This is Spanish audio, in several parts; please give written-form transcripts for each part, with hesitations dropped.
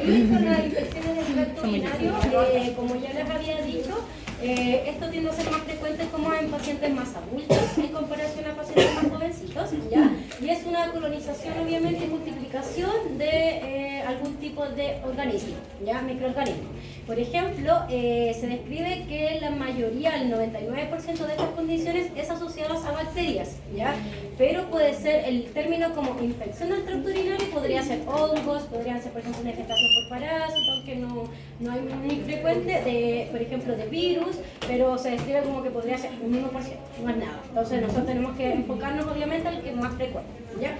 Y con las infecciones del tracto urinario, como ya les había dicho, esto tiende a ser más frecuente como en pacientes más adultos en comparación a pacientes más jovencitos, ¿ya? Y es una colonización, obviamente, y multiplicación de algún tipo de organismo, ¿ya? Microorganismo. Por ejemplo, se describe que la mayoría, el 99% de estas condiciones es asociadas a bacterias, ¿ya? Pero puede ser el término como infección del tracto urinario, podría ser hongos, podrían ser, por ejemplo, una infestación por parásitos, que no hay muy frecuente, de, por ejemplo, de virus, pero se describe como que podría ser un 1%, no es nada. Entonces nosotros tenemos que enfocarnos obviamente al que es más frecuente, ¿ya?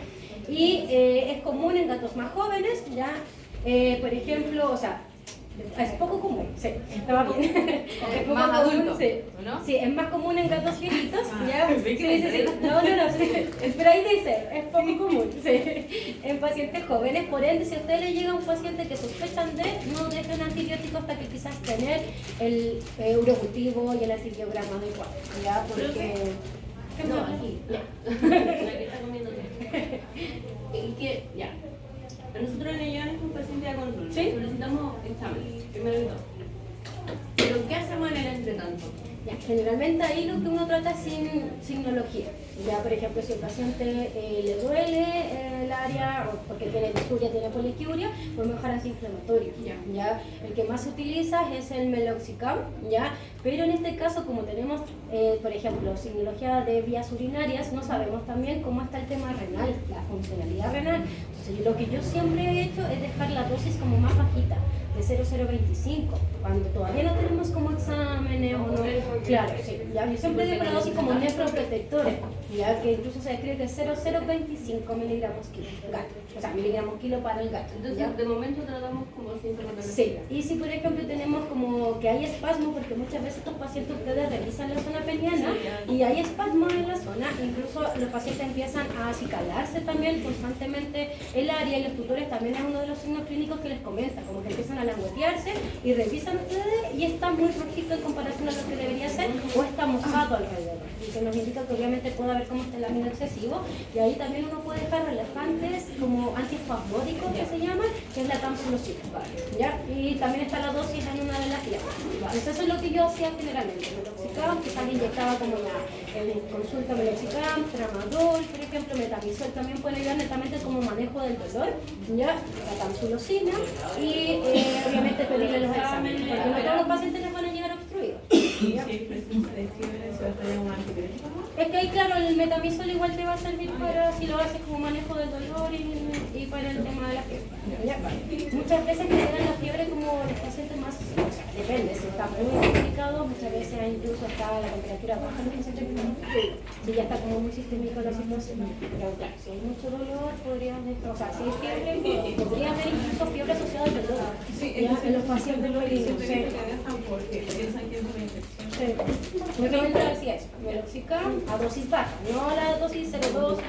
Y es común en gatos más jóvenes, ¿ya? Por ejemplo, o sea, es poco común, sí, estaba bien. Es más adulto, sí. ¿no? Sí, es más común en gatos viejitos, ¿ya? Sí, Sí. No, sí. Pero ahí dice, es poco común, sí. En pacientes jóvenes, por ende, si a usted le llega un paciente que sospechan de, no dejen antibióticos hasta que quizás tener el urocultivo y el antibiograma adecuado, ¿ya? Porque... No, aquí, ya. La que está comiendo. Y que, ya. Nosotros le llevamos un paciente a consulta. ¿Sí? Solicitamos exámenes, primero de todo. Pero ¿qué hacemos en el entretanto? Ya, generalmente ahí lo que uno trata es sin signología. Ya, por ejemplo, si el paciente le duele el área, o porque tiene disuria, tiene poliquiuria, pues mejor antiinflamatorio. Ya, el que más se utiliza es el meloxicam, ya, pero en este caso, como tenemos, por ejemplo, signología de vías urinarias, no sabemos también cómo está el tema renal, la funcionalidad renal. Entonces, lo que yo siempre he hecho es dejar la dosis como más bajita, de 0,025, cuando todavía no tenemos como exámenes o no. Claro, sí. Ya, yo siempre digo la dosis como nefroprotectores, ya que incluso se describe que es 0,025 miligramos kilo gato, o sea, miligramos kilo para el gato. Entonces, ¿ya? de momento tratamos como síntoma. Sí, y si por ejemplo tenemos como que hay espasmo, porque muchas veces estos pacientes ustedes revisan la zona peniana y hay espasmo en la zona, incluso los pacientes empiezan a acicalarse también constantemente el área, y los tutores también es uno de los signos clínicos que les comenta, como que empiezan a languetearse y revisan ustedes y está muy rojito en comparación a lo que debería ser o está mojado alrededor, y que nos indica que obviamente puede haber como este lamino excesivo, y ahí también uno puede dejar relajantes como antiespasmódicos que se llaman, que es la tamsulosin, ¿ya? Y también está la dosis en una de las vías. Entonces eso es lo que yo hacía generalmente, meloxicam, que también inyectaba como en consulta meloxicam, tramadol, por ejemplo, metamizol también puede ayudar netamente como manejo del dolor, ¿ya? La tamsulosina y obviamente pedirle los exámenes, porque no todos los pacientes les van a llegar obstruidos. ¿Ya? Es que ahí, claro, el metamizol igual te va a servir para si lo haces como manejo del dolor y para el tema de la fiebre. ¿Ya? Muchas veces que dan la fiebre como los pacientes más, o sea, depende, si está muy complicado, muchas veces incluso está la temperatura baja, los pacientes si ya está como muy sistémico la situación. Pero claro, si hay mucho dolor, podríamos, o sea, si hay fiebre, podría haber incluso fiebre asociada al dolor. Sí, en los pacientes lo dicen. porque piensan que es una infección. Sí. Normalmente decía eso, meloxicam a dosis baja, no a la dosis 0,2, 0,1,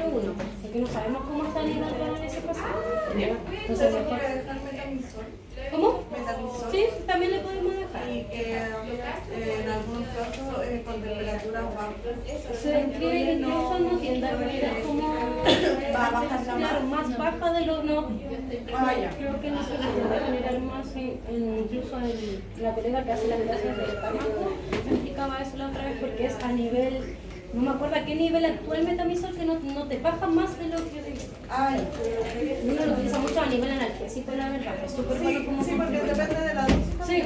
porque no sabemos cómo está el nivel renal ese paciente. Entonces, mejor. dejar metamizol? ¿Cómo? Metamizol. Sí, también le podemos dejar. Y en algunos casos con temperaturas bajas. Se describe que incluso no tiende a venir como claro, más baja de lo no. Creo que no se puede generar más incluso en la colega que hace la gracia del estómago me explicaba eso la otra vez, porque es a nivel, no me acuerdo a qué nivel actual metamizol, que no te baja más de lo que uno lo utiliza mucho a nivel analgésico, la verdad, es súper bueno como sí, porque depende de la dosis. sí,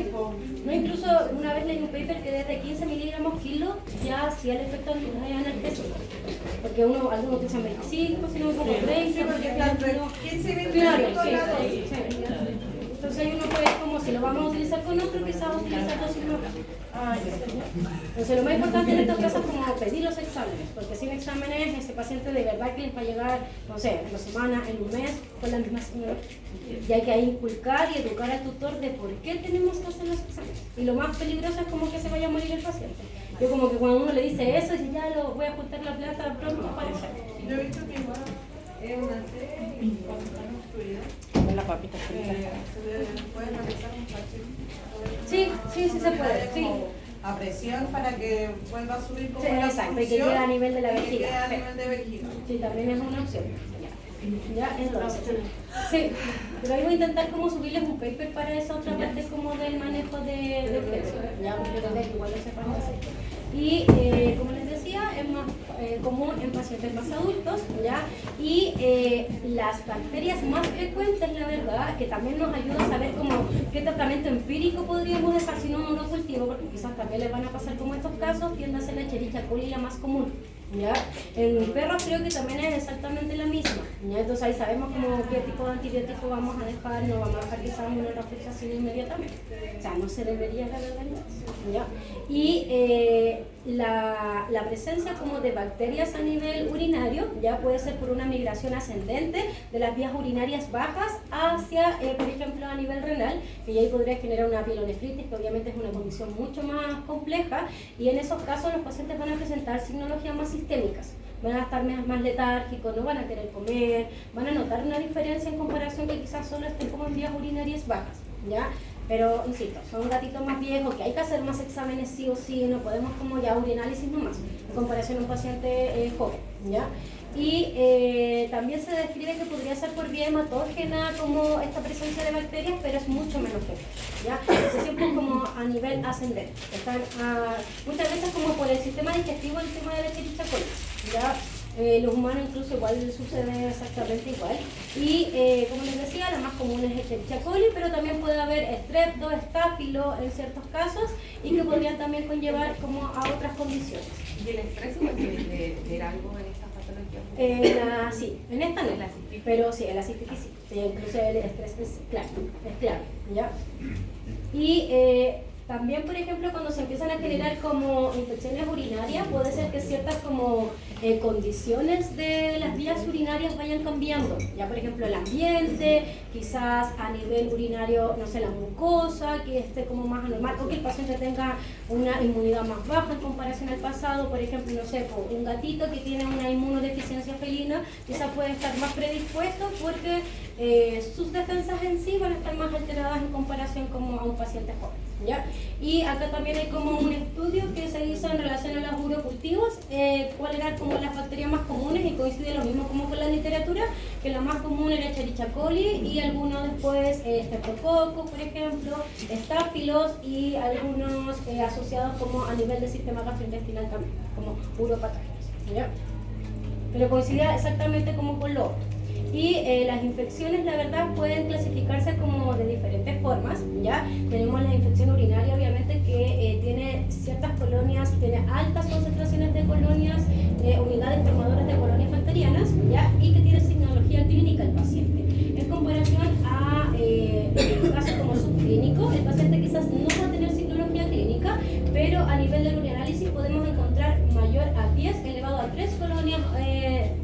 no, incluso una vez leí un paper que desde 15 miligramos kilo ya hacía el efecto analgésico, porque algunos utilizan 25, si no me equivoco 30, porque Entre 15 y 20 claro, minutos sí. Entonces ahí uno puede, como si lo vamos a utilizar con otro, quizás utilizar dosis más bajas. Entonces lo más importante en estos casos es como pedir los exámenes, porque sin exámenes ese paciente de verdad que les va a llegar, no sé, en 2 semanas, en un mes, con la misma señora. Y hay que inculcar y educar al tutor de por qué tenemos que hacer los exámenes. Y lo más peligroso es como que se vaya a morir el paciente. Yo como que cuando uno le dice eso, dice ya lo voy a juntar la plata pronto para eso. Yo he visto que igual es una serie cuando están obstruidas. Las papitas fritas. Se puede realizar un cachín. Sí se puede. Sí. A presión para que vuelva a subir como Sí, la exacto, y que función, llegue a nivel de la y que vejiga. llegue a nivel de vejiga. Sí, también es una opción. Ya, entonces. Sí, pero ahí voy a intentar como subirles un paper para esa otra parte como del manejo de objetos, ya, porque igual lo sepan hacer. Y como les decía, es más común en pacientes más adultos, ¿ya? Y las bacterias más frecuentes, la verdad, que también nos ayuda a saber como qué tratamiento empírico podríamos dejar si no monocultivo, porque quizás también les van a pasar como estos casos, tiende a ser la Escherichia coli la más común, ¿ya? En perros creo que también es exactamente la misma, ¿ya? Entonces ahí sabemos como qué tipo de antibiótico vamos a dejar, no vamos a dejar que sea una reflexión inmediatamente, o sea, no se debería la verdad, ¿ya? Y la presencia como de bacterias a nivel urinario ya puede ser por una migración ascendente de las vías urinarias bajas hacia, por ejemplo, a nivel renal, y ahí podría generar una pielonefritis, que obviamente es una condición mucho más compleja, y en esos casos los pacientes van a presentar signologías más sistémicas, van a estar más letárgicos, no van a querer comer, van a notar una diferencia en comparación que quizás solo estén como en vías urinarias bajas, ¿ya? Pero, insisto, son gatitos más viejos que hay que hacer más exámenes sí o sí, no podemos como ya urinálisis nomás, en comparación a un paciente joven, ¿ya? Y también se describe que podría ser por vía hematógena como esta presencia de bacterias, pero es mucho menos frecuente, ¿ya? Se siempre como a nivel ascendente, están muchas veces como por el sistema digestivo el tema de la Escherichia coli, ¿ya? Los humanos incluso igual sucede exactamente igual. Y como les decía, la más común es Escherichia coli, pero también puede haber estrepto, estáfilo en ciertos casos y que podrían también conllevar como a otras condiciones. ¿Y el estrés puede ver algo en estas patologías? Sí, en esta no, pero sí, en la cistitis sí, incluso el estrés es clave, ¿ya? Y también, por ejemplo, cuando se empiezan a generar como infecciones urinarias, puede ser que ciertas como condiciones de las vías urinarias vayan cambiando. Ya, por ejemplo, el ambiente, quizás a nivel urinario, no sé, la mucosa, que esté como más anormal, o que el paciente tenga una inmunidad más baja en comparación al pasado. Por ejemplo, no sé, un gatito que tiene una inmunodeficiencia felina, quizás puede estar más predispuesto porque sus defensas en sí van a estar más alteradas en comparación como a un paciente joven, ¿ya? Y acá también hay como un estudio que se hizo en relación a los urocultivos, cuáles eran como las bacterias más comunes, y coincide lo mismo como con la literatura, que la más común era Escherichia coli y algunos después Streptococcus, por ejemplo, estáfilos y algunos asociados como a nivel del sistema gastrointestinal también, como uropatógenos, ¿ya? Pero coincidía exactamente como con lo otro. Y las infecciones, la verdad, pueden clasificarse como de diferentes formas, ¿ya? Tenemos la infección urinaria, obviamente, que tiene ciertas colonias, tiene altas concentraciones de colonias, unidades formadoras de colonias bacterianas, ¿ya? Y que tiene signología clínica el paciente. En comparación a el caso como subclínico, el paciente quizás no va a tener signología clínica, pero a nivel del urianálisis podemos encontrar mayor a 10 elevado a 3 colonias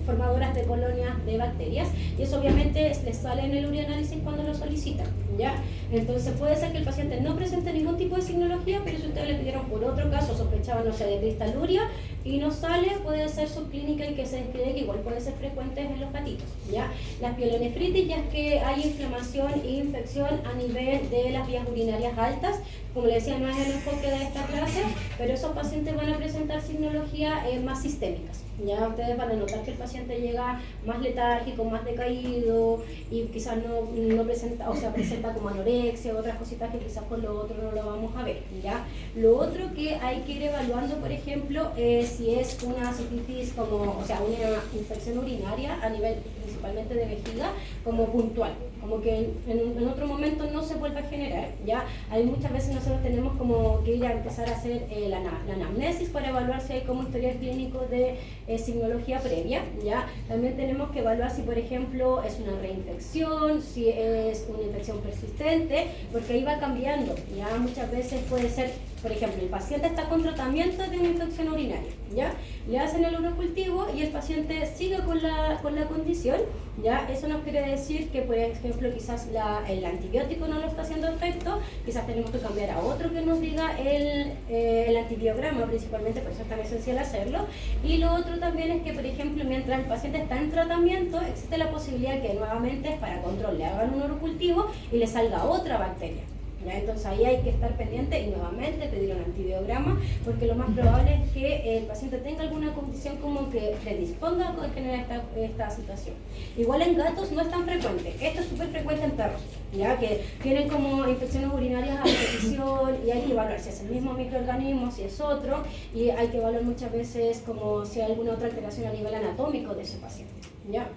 formadoras de colonias de bacterias, y eso obviamente les sale en el urianálisis cuando lo solicitan, ¿ya? Entonces puede ser que el paciente no presente ningún tipo de signología, pero si ustedes le pidieron por otro caso, sospechaban, no sé, de cristaluria y no sale, puede ser subclínica y que se describe que igual puede ser frecuente en los gatitos, ¿ya? Las pielonefritis ya es que hay inflamación e infección a nivel de las vías urinarias altas. Como les decía, no es el enfoque de esta clase, pero esos pacientes van a presentar signología más sistémicas. Ya ustedes van a notar que el paciente llega más letárgico, más decaído y quizás no presenta, o sea, presenta como anorexia, otras cositas que quizás con lo otro no lo vamos a ver, ¿ya? Lo otro que hay que ir evaluando, por ejemplo, si es una cistitis como, o sea, una infección urinaria a nivel principalmente de vejiga, como puntual, como que en otro momento no se vuelve a generar, ¿ya? Hay muchas veces nosotros tenemos como que ir a empezar a hacer la anamnesis para evaluar si hay como historial clínico de signología previa, ¿ya? También tenemos que evaluar si, por ejemplo, es una reinfección, si es una infección persistente, porque ahí va cambiando, ¿ya? Muchas veces puede ser, por ejemplo, el paciente está con tratamiento de una infección urinaria, ¿ya? Le hacen el urocultivo y el paciente sigue con la condición, ¿ya? Eso nos quiere decir que, por ejemplo, quizás el antibiótico no lo está haciendo efecto, quizás tenemos que cambiar a otro que nos diga el antibiograma, principalmente, por eso es tan esencial hacerlo. Y lo otro también es que, por ejemplo, mientras el paciente está en tratamiento, existe la posibilidad que nuevamente para control le hagan un urocultivo y le salga otra bacteria. ¿ya? Entonces ahí hay que estar pendiente y nuevamente pedir un antibiograma, porque lo más probable es que el paciente tenga alguna condición como que predisponga a generar esta situación. Igual en gatos no es tan frecuente, esto es súper frecuente en perros, ya que tienen como infecciones urinarias a repetición y hay que evaluar si es el mismo microorganismo, si es otro, y hay que evaluar muchas veces como si hay alguna otra alteración a nivel anatómico de ese paciente, ¿ya?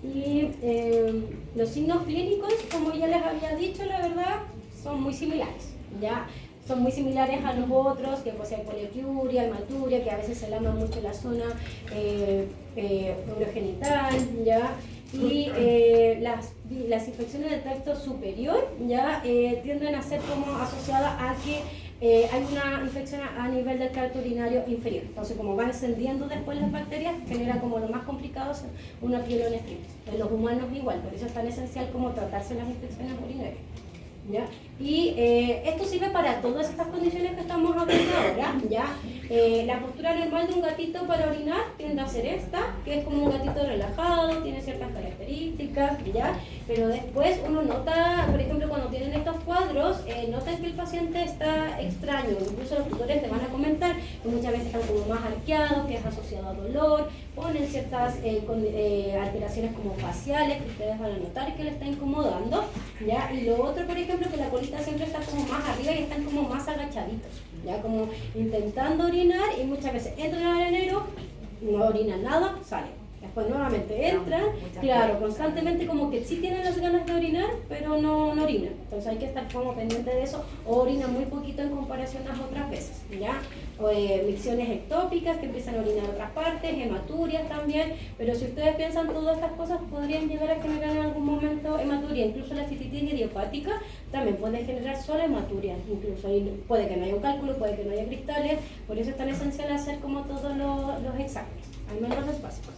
Y los signos clínicos, como ya les había dicho, la verdad, son muy similares, ¿ya? Son muy similares a los otros, que poseen poliaquiuria, hematuria, que a veces se lama mucho la zona urogenital, ¿ya? Y las infecciones del tracto superior, ¿ya? Tienden a ser como asociadas a que hay una infección a nivel del tracto urinario inferior. Entonces, como van ascendiendo después las bacterias, genera como lo más complicado una pielonefritis. En los humanos igual, por eso es tan esencial como tratarse las infecciones urinarias, ¿ya? Y esto sirve para todas estas condiciones que estamos hablando ahora, ¿ya? La postura normal de un gatito para orinar tiende a ser esta, que es como un gatito relajado, tiene ciertas características, ¿ya? Pero después uno nota, por ejemplo, cuando tienen estos cuadros, notan que el paciente está extraño, incluso los tutores te van a comentar que muchas veces están como más arqueados, que es asociado a dolor, ponen ciertas alteraciones como faciales que ustedes van a notar que le está incomodando, ¿ya? Y lo otro, por ejemplo, que la colita siempre está como más arriba y están como más agachaditos, ya como intentando orinar y muchas veces entran al arenero, no orinan nada, salen. Después nuevamente entran, claro, constantemente como que sí tienen las ganas de orinar, pero no orinan. Entonces hay que estar como pendiente de eso, o orinan muy poquito en comparación a las otras veces, ¿ya? O micciones ectópicas que empiezan a orinar otras partes, hematurias también, pero si ustedes piensan todas estas cosas podrían llegar a generar en algún momento hematuria, incluso la cistitis idiopática también puede generar solo hematuria, incluso ahí puede que no haya un cálculo, puede que no haya cristales, por eso es tan esencial hacer como todos los exámenes, al menos los básicos.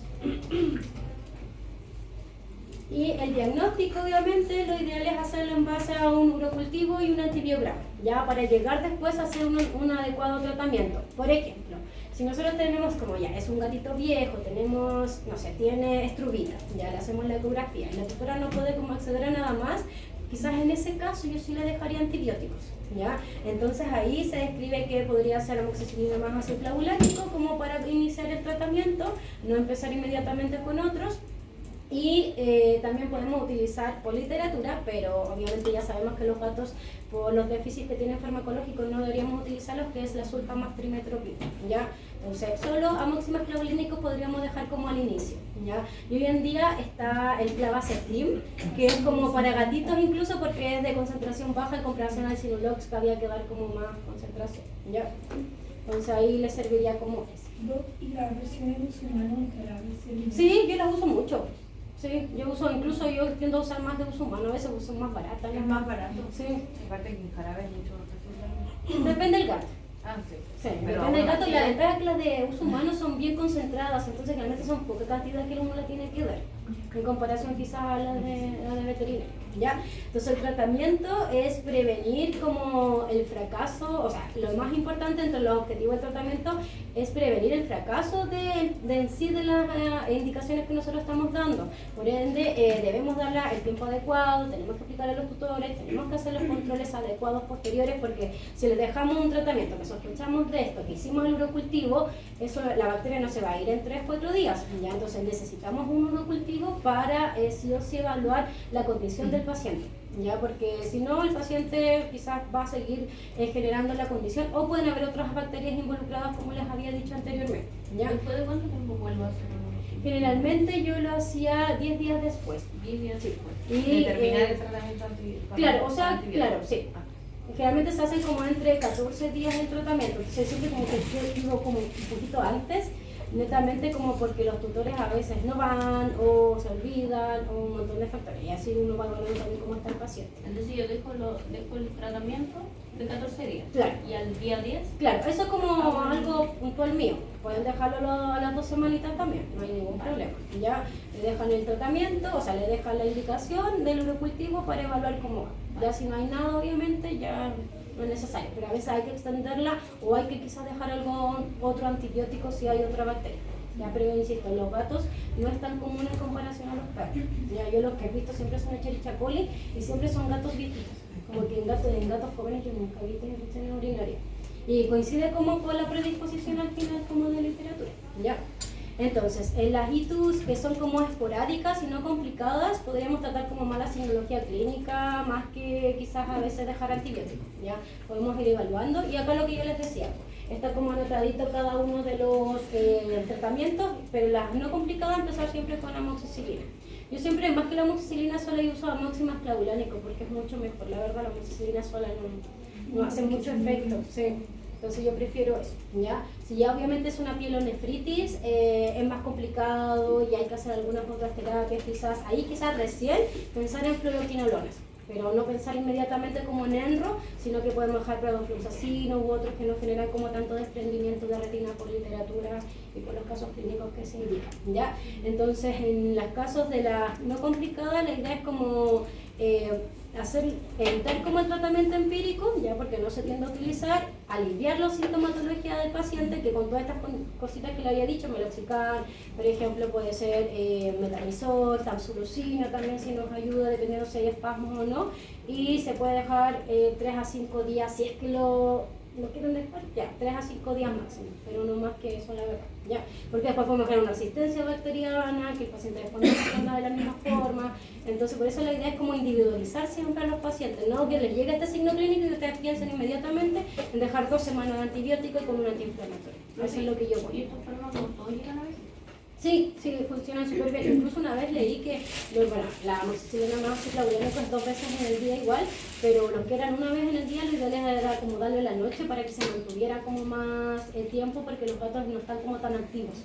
Y el diagnóstico, obviamente, lo ideal es hacerlo en base a un urocultivo y un antibiograma, ya para llegar después a hacer un adecuado tratamiento. Por ejemplo, si nosotros tenemos como ya es un gatito viejo, tenemos, no sé, tiene estrubita, ya le hacemos la ecografía y la tutora no puede como acceder a nada más, quizás en ese caso yo sí le dejaría antibióticos, ¿ya? Entonces ahí se describe que podría ser amoxicilina más ácido clavulánico como para iniciar el tratamiento, no empezar inmediatamente con otros. Y también podemos utilizar por literatura, pero obviamente ya sabemos que los gatos, por los déficits que tienen farmacológicos, no deberíamos utilizarlos, que es la sulfametrimidina, ¿ya? Entonces, solo amoximas clavulínicos podríamos dejar como al inicio, ¿ya? Y hoy en día está el Clavacetrim, que es como para gatitos incluso porque es de concentración baja en comparación al Sinulox, que había que dar como más concentración, ¿ya? Entonces ahí les serviría como eso. ¿Y las versiones humanas de la versión? Sí, yo las uso mucho. Sí, yo tiendo a usar más de uso humano, a veces son más baratas. Es más barato. Sí. Aparte que en jarabe es mucho más fácil. Depende del gato. Ah, sí. Sí, Pero depende del gato. sí. La ventaja es que las de uso humano son bien concentradas, entonces realmente son poca cantidad que uno le tiene que dar, en comparación quizás a las de veterinaria, ¿ya? Entonces el tratamiento es prevenir como el fracaso, o sea, lo más importante entre los objetivos del tratamiento es prevenir el fracaso de en sí de las indicaciones que nosotros estamos dando. Por ende, debemos darle el tiempo adecuado, tenemos que aplicar a los tutores, tenemos que hacer los controles adecuados posteriores, porque si les dejamos un tratamiento que sospechamos de esto, que hicimos el urocultivo, eso, la bacteria no se va a ir en 3-4 días, ¿ya? Entonces necesitamos un urocultivo para sí o sí evaluar la condición del paciente, ¿ya? Porque si no, el paciente quizás va a seguir generando la condición, o pueden haber otras bacterias involucradas, como les había dicho anteriormente, ¿ya? ¿Después de cuánto tiempo vuelvo a hacer uno? Generalmente yo lo hacía 10 días después. 10 días después. Y, De terminar el tratamiento claro, o sea, antibiótico. claro, sí. Generalmente se hacen como entre 14 días el tratamiento, entonces siempre como que yo digo como un poquito antes, netamente como porque los tutores a veces no van o se olvidan o un montón de factores, y así uno va valorando también cómo está el paciente. Entonces yo dejo el tratamiento de 14 días. Claro. Y al día 10. Claro, eso es como algo puntual mío. Pueden dejarlo a las 2 semanitas también, no hay ningún problema. Ya le dejan el tratamiento, o sea, le dejan la indicación del urocultivo para evaluar cómo va. Ya si no hay nada, obviamente, ya no es necesario. Pero a veces hay que extenderla o hay que quizás dejar otro antibiótico si hay otra bacteria. Ya, pero insisto, los gatos no es tan común en comparación a los perros. Ya, yo los que he visto siempre son Escherichia coli y siempre son gatos viejitos. Como que en gatos jóvenes yo nunca vi infecciones urinarias. Y coincide como con la predisposición al final como de literatura, ¿ya? Entonces, en las ITUS que son como esporádicas y no complicadas, podríamos tratar como mala signología clínica, más que quizás a veces dejar antibióticos, ¿ya? Podemos ir evaluando, y acá lo que yo les decía, está como anotadito cada uno de los tratamientos, pero las no complicadas empezar siempre con amoxicilina. Yo siempre, más que la amoxicilina sola, yo uso amoximas clavulánico porque es mucho mejor, la verdad la amoxicilina sola no hace mucho efecto, sí. Entonces yo prefiero eso, ¿ya? Si ya obviamente es una pielonefritis, es más complicado y hay que hacer algunas otras terapias, quizás recién pensar en fluoroquinolonas, pero no pensar inmediatamente como en enro, sino que podemos dejar prodofluxacino u otros que no generan como tanto desprendimiento de retina por literatura y por los casos clínicos que se indican, ¿ya? Entonces en los casos de las no complicadas, la idea es como evitar como el tratamiento empírico, ya porque no se tiende a utilizar, aliviar la sintomatología del paciente, que con todas estas cositas que le había dicho, meloxicam, por ejemplo, puede ser metamizol, tamsulusina también si nos ayuda, dependiendo si hay espasmos o no, y se puede dejar 3 a 5 días, si es que lo quieren dejar, ya, 3 a 5 días máximo, pero no más que eso, la verdad, ya, porque después podemos crear una asistencia bacteriana, que el paciente después no responda de la misma forma. Entonces por eso la idea es como individualizar siempre a los pacientes, no que les llegue este signo clínico y ustedes piensen inmediatamente en dejar 2 semanas de antibiótico y con un antiinflamatorio. Eso es lo que yo voy. ¿Y estos fármacos todos llegan a veces? Sí, funcionan súper bien. Incluso una vez leí que, bueno, la amoxicilina más clavulánico es 2 veces en el día igual, pero los que eran una vez en el día, lo ideal era como darle la noche para que se mantuviera como más tiempo, porque los gatos no están como tan activos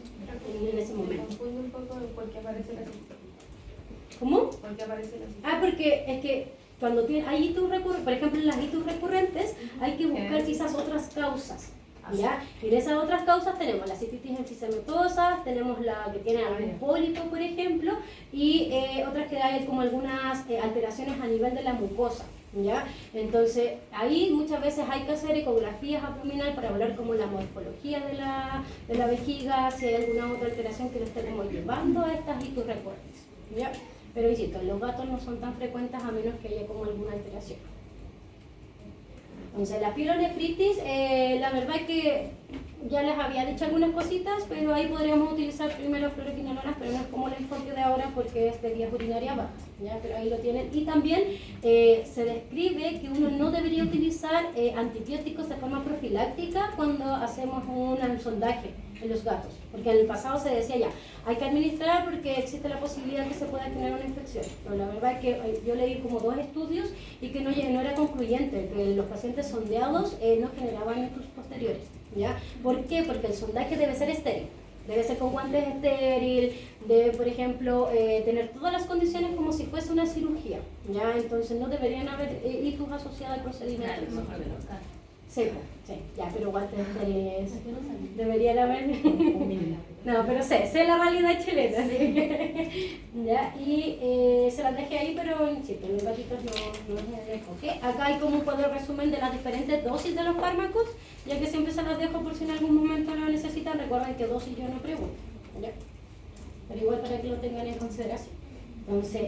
en ese momento. Me confundo un poco de por qué aparece la cita. ¿Cómo? ¿Por qué aparece la cita? Porque es que cuando hay ITUS recurrentes, por ejemplo en las ITUS recurrentes, hay que buscar quizás otras causas. ¿Ya? Y en esas otras causas tenemos la cistitis enfisematosa, tenemos la que tiene algún pólipo, por ejemplo, y otras que hay como algunas alteraciones a nivel de la mucosa, ¿ya? Entonces, ahí muchas veces hay que hacer ecografías abdominal para hablar como la morfología de la vejiga, si hay alguna otra alteración que lo esté como llevando a estas ITUS recurrentes, ¿ya? Pero insisto, los gatos no son tan frecuentes a menos que haya como alguna alteración. Entonces la pielonefritis, la verdad es que ya les había dicho algunas cositas, pero ahí podríamos utilizar primero fluoroquinolonas, pero no es como el enfoque de ahora porque es de vías urinarias bajas, ¿ya? Pero ahí lo tienen. Y también se describe que uno no debería utilizar antibióticos de forma profiláctica cuando hacemos un sondaje en los gatos, porque en el pasado se decía ya, hay que administrar porque existe la posibilidad que se pueda generar una infección, pero la verdad es que yo leí como 2 estudios y que no era concluyente, que los pacientes sondeados no generaban ITUS posteriores, ¿ya? ¿Por qué? Porque el sondaje debe ser estéril, debe ser con guantes estéril, debe, por ejemplo, tener todas las condiciones como si fuese una cirugía, ¿ya? Entonces no deberían haber ITUS asociados al procedimiento. Sí, ya, pero guantes estériles deberían haber. No, pero sé la realidad chilena. ¿Ya? Y se las dejé ahí, pero insisto, los gatitos no les dejo. ¿Okay? Acá hay como un cuadro resumen de las diferentes dosis de los fármacos, ya que siempre se las dejo por si en algún momento lo necesitan. Recuerden que dosis yo no pregunto, ¿ya? Pero igual para que lo tengan en consideración. Entonces,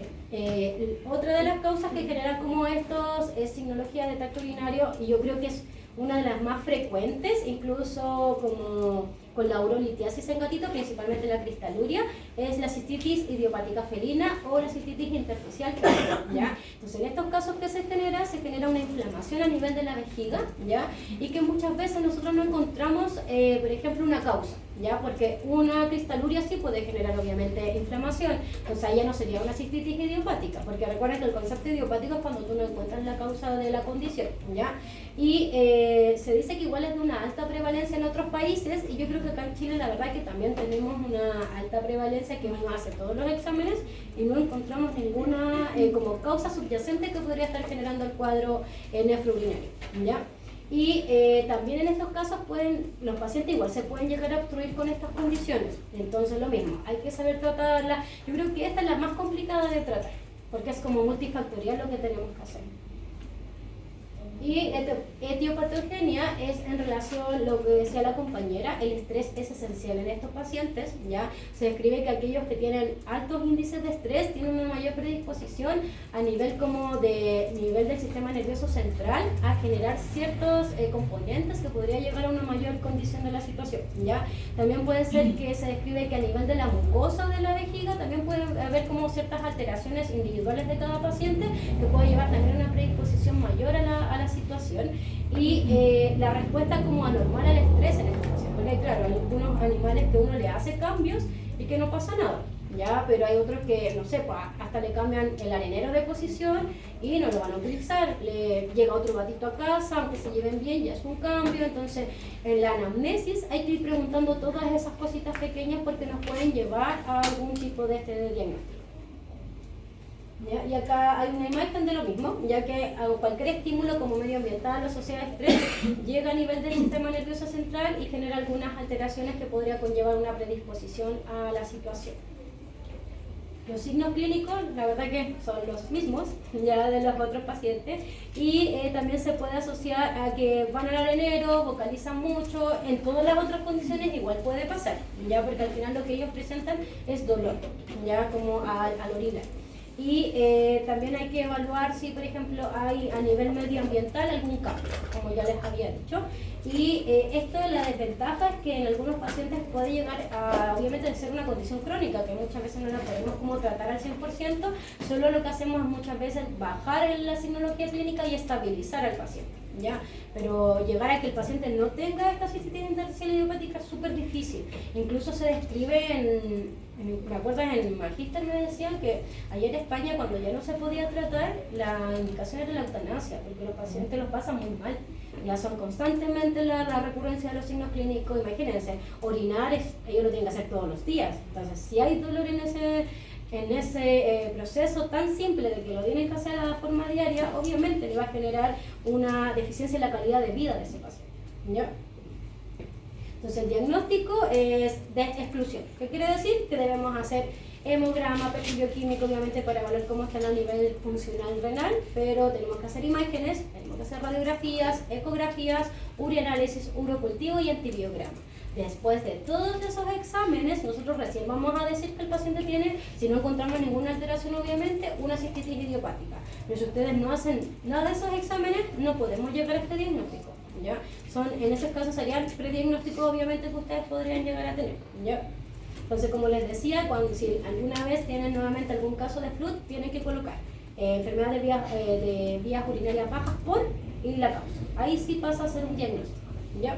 otra de las causas que generan como estos es signología de tracto urinario, y yo creo que es una de las más frecuentes, incluso como con la urolitiasis en gatito, principalmente la cristaluria, es la cistitis idiopática felina o la cistitis intersticial, ¿ya? Entonces en estos casos que se genera una inflamación a nivel de la vejiga, ¿ya? Y que muchas veces nosotros no encontramos, por ejemplo, una causa, ¿ya? Porque una cristaluria sí puede generar obviamente inflamación, entonces ahí ya no sería una cistitis idiopática, porque recuerden que el concepto idiopático es cuando tú no encuentras la causa de la condición, ¿ya? Y se dice que igual es de una alta prevalencia en otros países, y yo creo que acá en Chile la verdad que también tenemos una alta prevalencia, que uno hace todos los exámenes y no encontramos ninguna como causa subyacente que podría estar generando el cuadro nefrourinario, ¿ya? Y también en estos casos los pacientes igual se pueden llegar a obstruir con estas condiciones, entonces lo mismo, hay que saber tratarla. Yo creo que esta es la más complicada de tratar, porque es como multifactorial lo que tenemos que hacer. Y Y etiopatogenia es en relación a lo que decía la compañera, el estrés es esencial en estos pacientes, ¿ya? Se describe que aquellos que tienen altos índices de estrés tienen una mayor predisposición a nivel del sistema nervioso central a generar ciertos componentes que podría llevar a una mayor condición de la situación, ¿ya? También puede ser que se describe que a nivel de la mucosa de la vejiga también puede haber como ciertas alteraciones individuales de cada paciente que puede llevar también a una predisposición mayor a la situación y la respuesta como anormal al estrés en esta situación, porque claro, hay algunos animales que uno le hace cambios y que no pasa nada, ¿ya? Pero hay otros que, no sé, pues hasta le cambian el arenero de posición y no lo van a utilizar, le llega otro gatito a casa, aunque se lleven bien, ya es un cambio. Entonces en la anamnesis hay que ir preguntando todas esas cositas pequeñas porque nos pueden llevar a algún tipo de diagnóstico. ¿Ya? Y acá hay una imagen de lo mismo, ya que cualquier estímulo como medioambiental o asociado a estrés llega a nivel del sistema nervioso central y genera algunas alteraciones que podría conllevar una predisposición a la situación. Los signos clínicos, la verdad que son los mismos ya de los otros pacientes y también se puede asociar a que van al arenero, vocalizan mucho, en todas las otras condiciones igual puede pasar, ya porque al final lo que ellos presentan es dolor, ya como al orinar. Y también hay que evaluar si, por ejemplo, hay a nivel medioambiental algún cambio, como ya les había dicho. Y esto, la desventaja es que en algunos pacientes puede llegar a, obviamente, ser una condición crónica, que muchas veces no la podemos como tratar al 100%, solo lo que hacemos es muchas veces bajar en la signología clínica y estabilizar al paciente, ¿ya? Pero llegar a que el paciente no tenga esta cistitis intersticial idiopática es súper difícil. Incluso se describe me acuerdo en el magíster me decían que allá en España cuando ya no se podía tratar, la indicación era la eutanasia, porque los pacientes los pasan muy mal. Ya son constantemente la recurrencia de los signos clínicos. Imagínense, orinar ellos lo tienen que hacer todos los días. Entonces, si hay dolor en ese proceso tan simple de que lo tienen que hacer de forma diaria, obviamente le va a generar una deficiencia en la calidad de vida de ese paciente, ¿ya? Entonces el diagnóstico es de exclusión. ¿Qué quiere decir? Que debemos hacer hemograma, perfil bioquímico, obviamente para evaluar cómo están a nivel funcional renal, pero tenemos que hacer imágenes, tenemos que hacer radiografías, ecografías, ureanálisis, urocultivo y antibiograma. Después de todos esos exámenes, nosotros recién vamos a decir que el paciente tiene, si no encontramos ninguna alteración obviamente, una cistitis idiopática. Pero si ustedes no hacen nada de esos exámenes, no podemos llegar a este diagnóstico, ¿ya? En esos casos serían prediagnósticos obviamente que ustedes podrían llegar a tener, ¿ya? Entonces, como les decía, si alguna vez tienen nuevamente algún caso de FLUT, tienen que colocar enfermedad de vías urinarias bajas y la causa. Ahí sí pasa a ser un diagnóstico, ¿ya?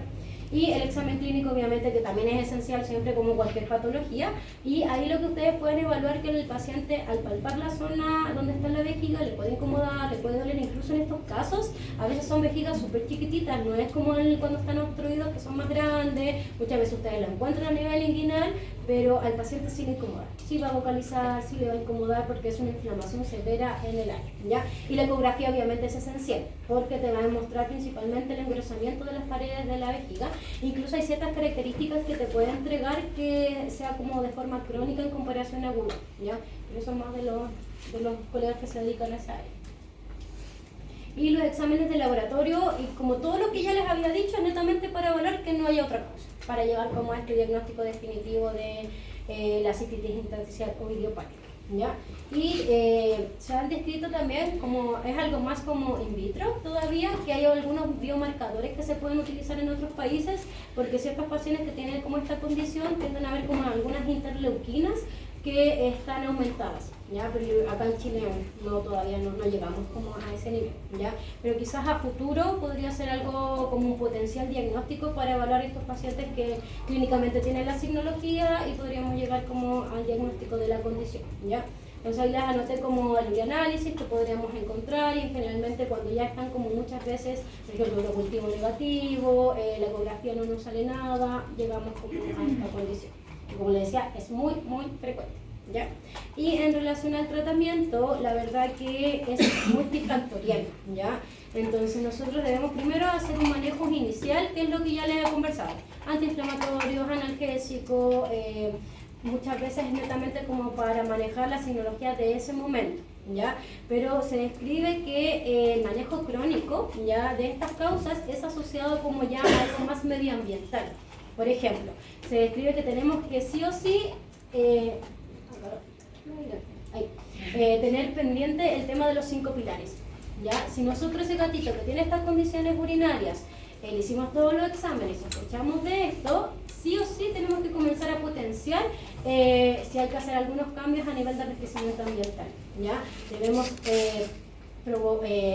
Y el examen clínico obviamente que también es esencial siempre como cualquier patología, y ahí lo que ustedes pueden evaluar que el paciente al palpar la zona donde está la vejiga le puede incomodar, le puede doler. Incluso en estos casos a veces son vejigas súper chiquititas, no es como cuando están obstruidos que son más grandes. Muchas veces ustedes lo encuentran a nivel inguinal, pero al paciente sí le incomoda, sí va a vocalizar, sí le va a incomodar porque es una inflamación severa en el área, ¿ya? Y la ecografía obviamente es esencial porque te va a demostrar principalmente el engrosamiento de las paredes de la vejiga. Incluso hay ciertas características que te puede entregar que sea como de forma crónica en comparación aguda, ¿ya? Pero eso es más de los colegas que se dedican a esa área. Y los exámenes de laboratorio, y como todo lo que ya les había dicho, es netamente para evaluar que no haya otra cosa, para llegar como a este diagnóstico definitivo de la cistitis intersticial o idiopática, ¿ya? Y se han descrito también como, es algo más como in vitro todavía, que hay algunos biomarcadores que se pueden utilizar en otros países, porque ciertos pacientes que tienen como esta condición tienden a ver como algunas interleuquinas que están aumentadas, ¿ya? Pero acá en Chile todavía no llegamos como a ese nivel, ¿ya? Pero quizás a futuro podría ser algo como un potencial diagnóstico para evaluar estos pacientes que clínicamente tienen la signología y podríamos llegar como al diagnóstico de la condición, ¿ya? Entonces ahí les anoté como el ureanálisis que podríamos encontrar, y generalmente cuando ya están como muchas veces, por ejemplo, el urocultivo negativo, la ecografía no nos sale nada, llegamos como a esta condición. Y como les decía, es muy frecuente, ¿ya? Y en relación al tratamiento, la verdad que es multifactorial, ¿ya? Entonces nosotros debemos primero hacer un manejo inicial, que es lo que ya les he conversado: antiinflamatorios, analgésicos, muchas veces netamente como para manejar la signología de ese momento, ¿ya? Pero se describe que el manejo crónico, ¿ya?, de estas causas es asociado como ya a algo más medioambiental. Por ejemplo, se describe que tenemos que sí o sí tener pendiente el tema de los 5 pilares, ¿ya? Si nosotros ese gatito que tiene estas condiciones urinarias, le hicimos todos los exámenes y sospechamos de esto, sí o sí tenemos que comenzar a potenciar si hay que hacer algunos cambios a nivel de enriquecimiento ambiental, ¿ya? Debemos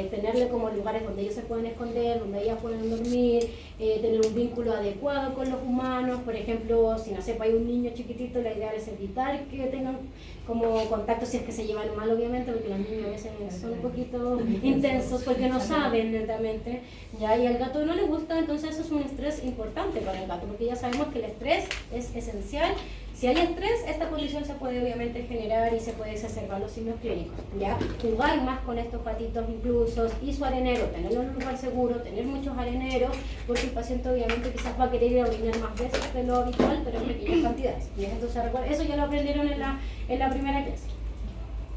tenerle como lugares donde ellos se pueden esconder, donde ellas pueden dormir, tener un vínculo adecuado con los humanos. Por ejemplo, si no sé, hay un niño chiquitito, la idea es evitar que tengan como contacto, si es que se llevan mal, obviamente, porque los niños a veces son un poquito intensos porque no saben netamente, ¿ya? Y al gato no le gusta, entonces eso es un estrés importante para el gato, porque ya sabemos que el estrés es esencial. Si hay estrés, esta condición se puede obviamente generar y se puede exacerbar los signos clínicos, ¿ya? Jugar más con estos gatitos incluso, y su arenero, tenerlo en un lugar seguro, tener muchos areneros, porque el paciente obviamente quizás va a querer ir a orinar más veces de lo habitual, pero en pequeñas cantidades. Y entonces, eso ya lo aprendieron en la primera clase,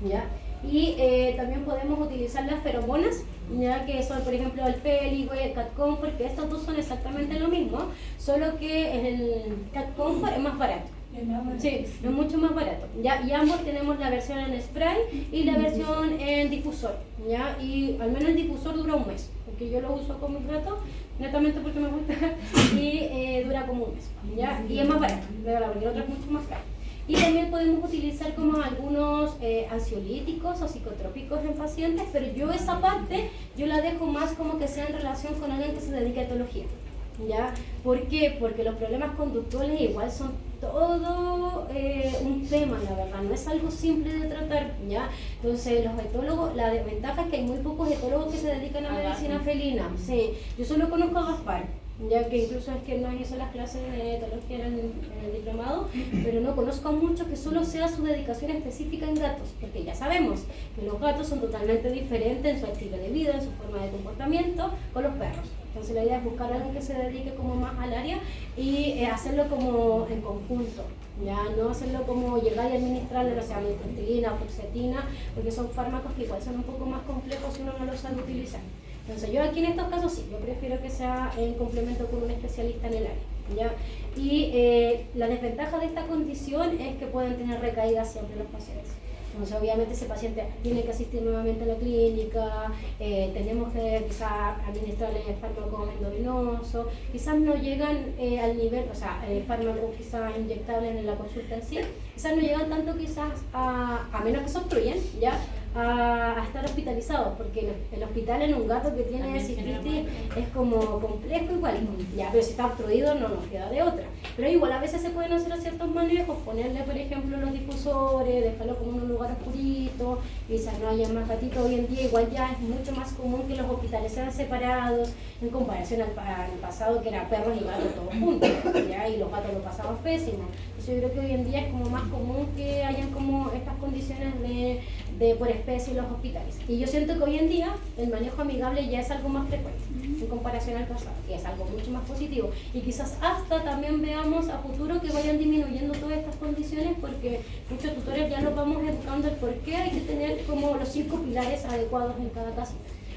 ¿ya? Y también podemos utilizar las feromonas, ya que son, por ejemplo, el Féligo y el Cat Comfort, que estos dos son exactamente lo mismo, solo que el Cat Comfort es más barato. Sí, es mucho más barato, ¿ya? Y ambos tenemos la versión en spray y la versión en difusor, ¿ya? Y al menos el difusor dura un mes, porque yo lo uso con mi gato, netamente porque me gusta, y dura como un mes, ¿ya? Y es más barato, de verdad, porque el otro es mucho más caro. Y también podemos utilizar como algunos ansiolíticos o psicotrópicos en pacientes, pero yo esa parte, yo la dejo más como que sea en relación con alguien que se dedique a etología, ¿ya? ¿Por qué? Porque los problemas conductuales igual son todo un tema, la verdad, no es algo simple de tratar, ¿ya? Entonces, los etólogos, la desventaja es que hay muy pocos etólogos que se dedican a medicina felina. Sí, yo solo conozco a Gaspar, ya que incluso es que no hizo las clases de etología en el diplomado, pero no conozco a muchos que solo sea su dedicación específica en gatos, porque ya sabemos que los gatos son totalmente diferentes en su estilo de vida, en su forma de comportamiento con los perros. Entonces la idea es buscar a alguien que se dedique como más al área y hacerlo como en conjunto, ya no hacerlo como llegar y administrarle, o sea, metriptilina o fluoxetina, porque son fármacos que igual son un poco más complejos si uno no los sabe utilizar. Entonces yo aquí en estos casos sí, yo prefiero que sea en complemento con un especialista en el área, ¿ya? Y la desventaja de esta condición es que pueden tener recaídas siempre los pacientes. Entonces obviamente ese paciente tiene que asistir nuevamente a la clínica, tenemos que quizás administrarle fármacos endovenosos, quizás no llegan al nivel, o sea, fármacos quizás inyectables en la consulta en sí, quizás no llegan tanto quizás a menos que se obstruyen, ¿ya? A estar hospitalizados, porque el hospital en un gato que tiene cistitis es como complejo igual, ya, pero si está obstruido no nos queda de otra. Pero igual a veces se pueden hacer ciertos manejos, ponerle por ejemplo los difusores, dejarlo como en un lugar oscurito, quizás no haya más gatitos. Hoy en día igual ya es mucho más común que los hospitales sean separados en comparación al pasado, que era perros y gatos todos juntos, ¿ya? Y los gatos lo pasaban pésimo. Entonces yo creo que hoy en día es como más común que hayan como estas condiciones de por especie en los hospitales. Y yo siento que hoy en día el manejo amigable ya es algo más frecuente en comparación al pasado, que es algo mucho más positivo. Y quizás hasta también veamos a futuro que vayan disminuyendo todas estas condiciones, porque muchos tutores ya nos vamos educando el por qué hay que tener como los 5 pilares adecuados en cada caso.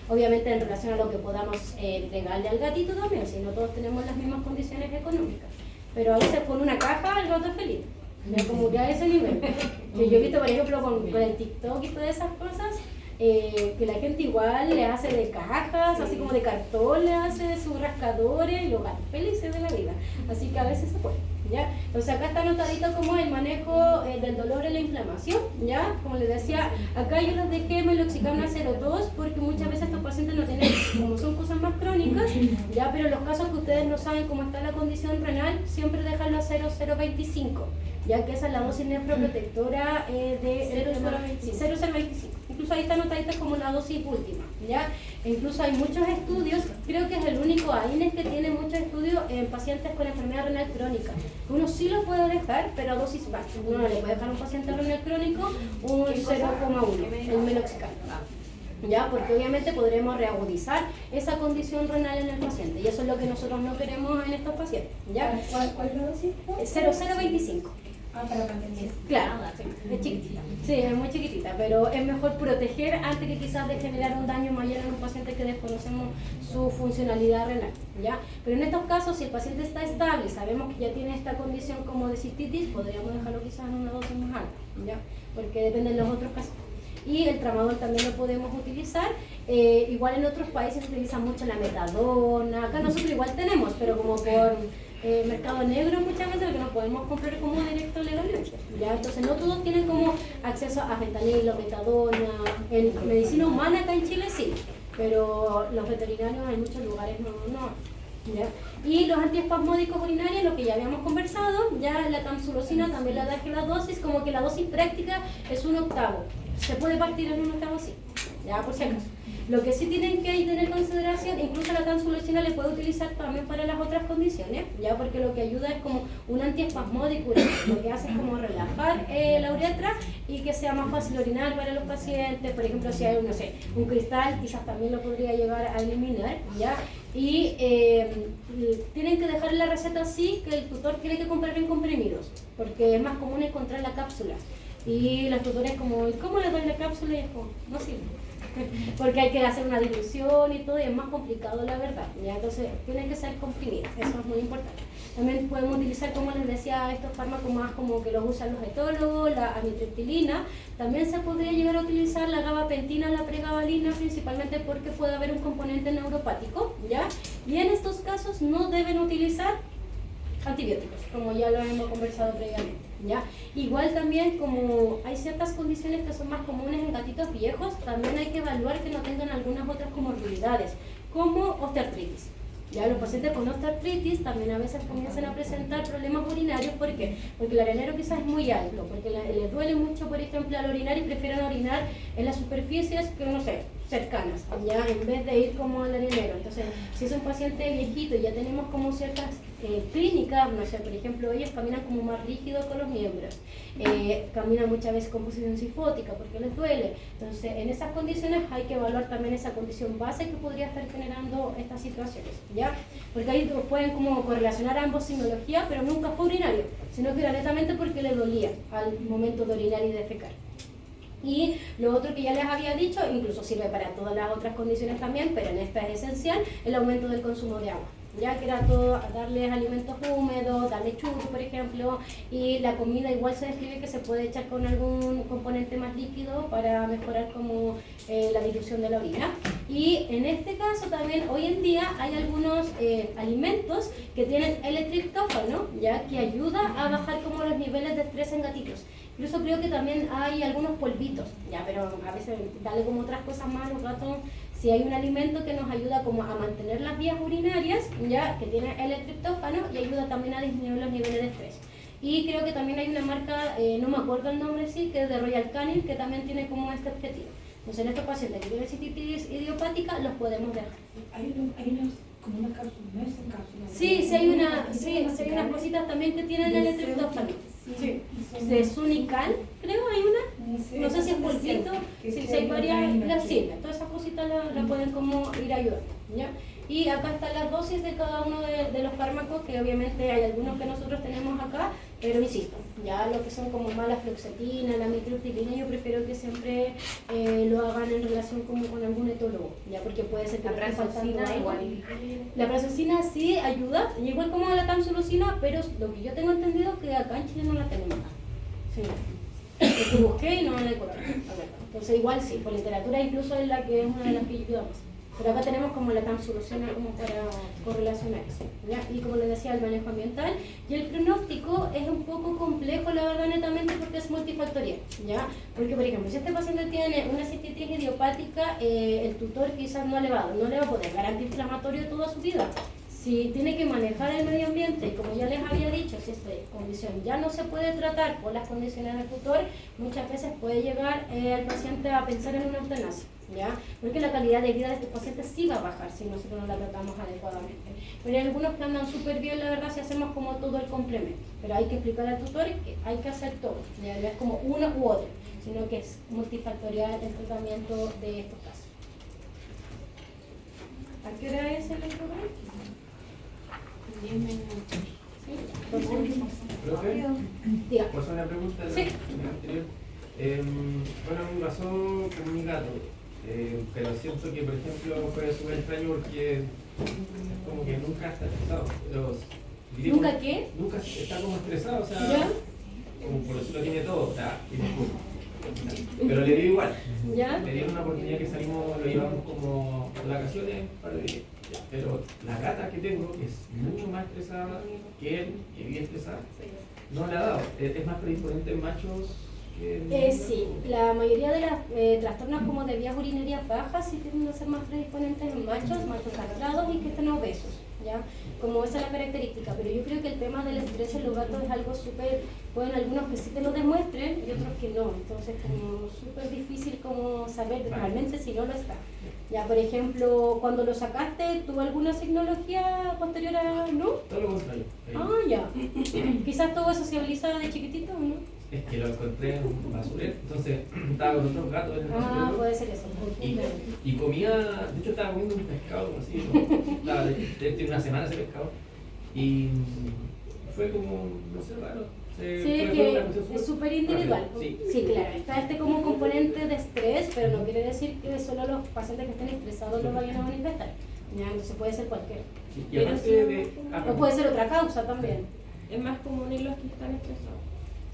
Obviamente en relación a lo que podamos entregarle al gatito también, si no todos tenemos las mismas condiciones económicas. Pero a veces con una caja el gato es feliz. Como que a ese nivel. Que yo he visto, por ejemplo, con el TikTok y todas esas cosas, que la gente igual le hace de cajas, así como de cartón, le hace sus rascadores y los gatos felices de la vida. Así que a veces se puede, ¿ya? Entonces acá está anotadito como el manejo del dolor y la inflamación, ¿ya? Como les decía, acá yo les dejé meloxicam 02 porque muchas veces estos pacientes no tienen, como son cosas más crónicas, ¿ya? Pero en los casos que ustedes no saben cómo está la condición renal, siempre déjenlo a 0,025. Ya que esa es la dosis nefroprotectora de 0,025. Incluso ahí está anotadita como la dosis última, ¿ya? Incluso hay muchos estudios, creo que es el único AINES que tiene muchos estudios en pacientes con enfermedad renal crónica. Uno sí lo puede dejar, pero a dosis baja. Uno no le puede dejar a un paciente renal crónico un 0,1, el meloxicam. ¿Ya? Porque obviamente podremos reagudizar esa condición renal en el paciente, y eso es lo que nosotros no queremos en estos pacientes, ¿ya? ¿Cuál es la dosis? 0,025. Para pandemia. Claro, sí, es chiquitita. Sí, es muy chiquitita, pero es mejor proteger antes que quizás de generar un daño mayor en un paciente que desconocemos su funcionalidad renal, ¿ya? Pero en estos casos, si el paciente está estable, sabemos que ya tiene esta condición como de cistitis, podríamos dejarlo quizás en una dosis más alta, ¿ya? Porque depende de los otros casos. Y el tramadol también lo podemos utilizar. Igual en otros países se utiliza mucho la metadona. Acá nosotros igual tenemos, pero como por mercado negro muchas veces, porque no podemos comprar como directo legalmente. ¿Ya? Entonces no todos tienen como acceso a fentanilo, metadona. En medicina humana acá en Chile sí, pero los veterinarios en muchos lugares no. ¿Ya? Y los antiespasmódicos urinarios, lo que ya habíamos conversado, ya la tamsulosina también la da que la dosis, como que la dosis práctica es 1/8. Se puede partir en 1/8, sí, ya por si acaso. Lo que sí tienen que tener en consideración, incluso la tamsulosina le puede utilizar también para las otras condiciones, ya porque lo que ayuda es como un antiespasmódico, lo que hace es como relajar la uretra y que sea más fácil orinar para los pacientes. Por ejemplo, si hay no sé, un cristal, quizás también lo podría llegar a eliminar, ya. Y tienen que dejar la receta así, que el tutor tiene que comprar en comprimidos, porque es más común encontrar la cápsula. Y los tutores como, ¿cómo le doy la cápsula? Y es como, no sirve. Porque hay que hacer una dilución y todo, y es más complicado la verdad, ¿ya? Entonces tienen que ser comprimidos, eso es muy importante. También podemos utilizar, como les decía, estos fármacos más como que los usan los etólogos, la amitriptilina. También se podría llegar a utilizar la gabapentina, la pregabalina, principalmente porque puede haber un componente neuropático, ¿ya? Y en estos casos no deben utilizar antibióticos, como ya lo hemos conversado previamente, ¿ya? Igual también, como hay ciertas condiciones que son más comunes en gatitos viejos, también hay que evaluar que no tengan algunas otras comorbilidades, como osteoartritis. Ya los pacientes con osteoartritis también a veces comienzan a presentar problemas urinarios. ¿Por qué? Porque el arenero quizás es muy alto, porque les duele mucho, por ejemplo, al orinar y prefieren orinar en las superficies que, no sé, cercanas, ya en vez de ir como al arenero. Entonces, si es un paciente viejito y ya tenemos como ciertas clínicas, no sé, por ejemplo, ellos caminan como más rígidos con los miembros, caminan muchas veces con posición sifótica porque les duele. Entonces, en esas condiciones hay que evaluar también esa condición base que podría estar generando estas situaciones, ¿ya? Porque ahí pueden como correlacionar ambos sinología, pero nunca fue urinario, sino que era netamente porque le dolía al momento de orinar y defecar. Y lo otro que ya les había dicho, incluso sirve para todas las otras condiciones también, pero en esta es esencial, el aumento del consumo de agua. Ya que era todo darles alimentos húmedos, darle churros, por ejemplo, y la comida igual se describe que se puede echar con algún componente más líquido para mejorar como la dilución de la orina. Y en este caso también hoy en día hay algunos alimentos que tienen L-triptófano, ya que ayuda a bajar como los niveles de estrés en gatitos. Incluso creo que también hay algunos polvitos, ya, pero a veces darle como otras cosas más a los gatos. Si hay un alimento que nos ayuda como a mantener las vías urinarias, ya que tiene L-triptófano y ayuda también a disminuir los niveles de estrés. Y creo que también hay una marca, no me acuerdo el nombre, sí, que es de Royal Canin, que también tiene como este objetivo. Entonces en estos pacientes que tienen cistitis idiopática los podemos dejar. Hay unos, como una cápsula, ¿no es en cápsula? Sí, hay unas cositas también que tienen L-triptófano. Sí, de Sunical, creo, hay una, no sé si es polvito, si hay varias, las sirven, todas esas cositas la pueden como ir ayudando, ¿ya? Y acá están las dosis de cada uno de los fármacos, que obviamente hay algunos que nosotros tenemos acá, pero insisto, ya lo que son como más la fluoxetina, la amitriptilina, yo prefiero que siempre lo hagan en relación como con algún etólogo, ya, porque puede ser que La prazoxina igual. La prazoxina sí ayuda, igual como la tamsulosina, pero lo que yo tengo entendido es que acá en Chile no la tenemos acá. Sí. Porque busqué y no la he encontrado. Entonces igual sí, por literatura incluso es la que es una de las que ayudamos. Pero acá tenemos como la tamsulosina como para correlacionar eso, ¿ya? Y como les decía, el manejo ambiental. Y el pronóstico es un poco complejo, la verdad, netamente porque es multifactorial, ¿ya? Porque, por ejemplo, si este paciente tiene una cistitis idiopática, el tutor quizás no le va a poder dar antiinflamatorio toda su vida. Si tiene que manejar el medio ambiente, y como ya les había dicho, si esta condición ya no se puede tratar por las condiciones del tutor, muchas veces puede llegar el paciente a pensar en una eutanasia, ¿ya? Porque la calidad de vida de este paciente sí va a bajar si nosotros no la tratamos adecuadamente. Pero hay algunos que andan súper bien, la verdad, si hacemos como todo el complemento. Pero hay que explicar al tutor que hay que hacer todo, ¿ya? No es como uno u otro, sino que es multifactorial el tratamiento de estos casos. ¿A qué hora es el programa? 10 minutos. ¿Sí? Profe, Diga. ¿puedo hacer una pregunta? Sí. Anterior? Bueno, a mí me pasó con mi gato, pero siento que, por ejemplo, fue súper extraño porque como que nunca está estresado. Diría ¿Nunca como- qué? Nunca está como estresado, o sea, ¿Ya? como por decirlo tiene todo, o sea, pero le dio igual. ¿Ya? Le dieron una oportunidad que salimos, lo llevamos como de vacaciones para vivir. Pero la gata que tengo es mucho más estresada que él, que vive estresada. No le ha dado. Es más predisponente en machos que Sí, la mayoría de los trastornos como de vías urinarias bajas sí tienden a ser más predisponentes en machos castrados y que estén obesos, ¿ya? Como esa es la característica, pero yo creo que el tema del estrés en los gatos es algo súper, pueden algunos que sí te lo demuestren y otros que no, entonces como súper difícil como saber realmente si no lo está. Ya, por ejemplo, cuando lo sacaste, ¿tuvo alguna signología posterior a no? todo lo contrario. Ah, ya. Quizás todo sociabilizado de chiquitito, ¿no? Es que lo encontré en un basurero, entonces estaba con otros gatos en el Ah, basurero. puede ser eso. Y comía, de hecho estaba comiendo un pescado así, ¿no? Estaba de una semana ese pescado. Y fue como, no sé, raro. Sí, Fue que una cuestión es súper individual. rápida. Sí, claro. Está este como componente de estrés, pero no quiere decir que solo los pacientes que estén estresados lo vayan a manifestar. Ya, entonces puede ser cualquiera. Sí, y Pero aparte sí, de... O puede ser otra causa también. Es más común en los que están estresados.